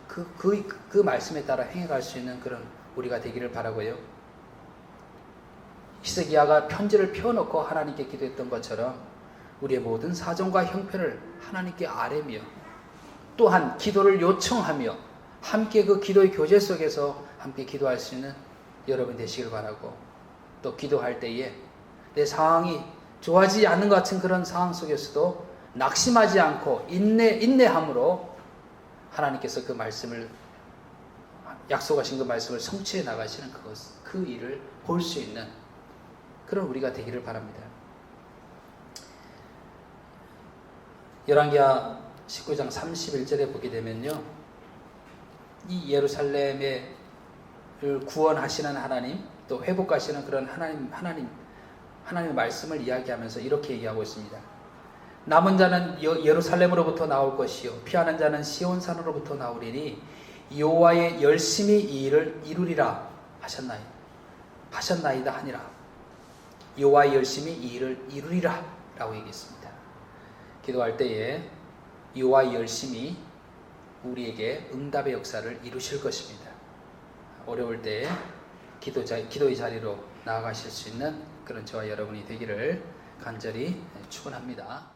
그 말씀에 따라 행해갈 수 있는 그런 우리가 되기를 바라고요. 히스기야가 편지를 펴놓고 하나님께 기도했던 것처럼 우리의 모든 사정과 형편을 하나님께 아뢰며, 또한 기도를 요청하며 함께 그 기도의 교제 속에서 함께 기도할 수 있는 여러분 되시길 바라고, 또 기도할 때에 내 상황이 좋아지지 않는 것 같은 그런 상황 속에서도 낙심하지 않고 인내함으로 하나님께서 그 말씀을, 약속하신 그 말씀을 성취해 나가시는 그 일을 볼 수 있는 그런 우리가 되기를 바랍니다. 열왕기하 19장 31절에 보게 되면요, 이 예루살렘을 구원하시는 하나님, 또 회복하시는 그런 하나님의 말씀을 이야기하면서 이렇게 얘기하고 있습니다. 남은 자는 예루살렘으로부터 나올 것이요, 피하는 자는 시온산으로부터 나오리니 여호와의 열심히 이 일을 이루리라 하셨나이다 하니라. 여호와의 열심히 이 일을 이루리라 라고 얘기했습니다. 기도할 때에 여호와의 열심히 우리에게 응답의 역사를 이루실 것입니다. 어려울 때에 기도의 자리로 나아가실 수 있는 그런 저와 여러분이 되기를 간절히 축원합니다.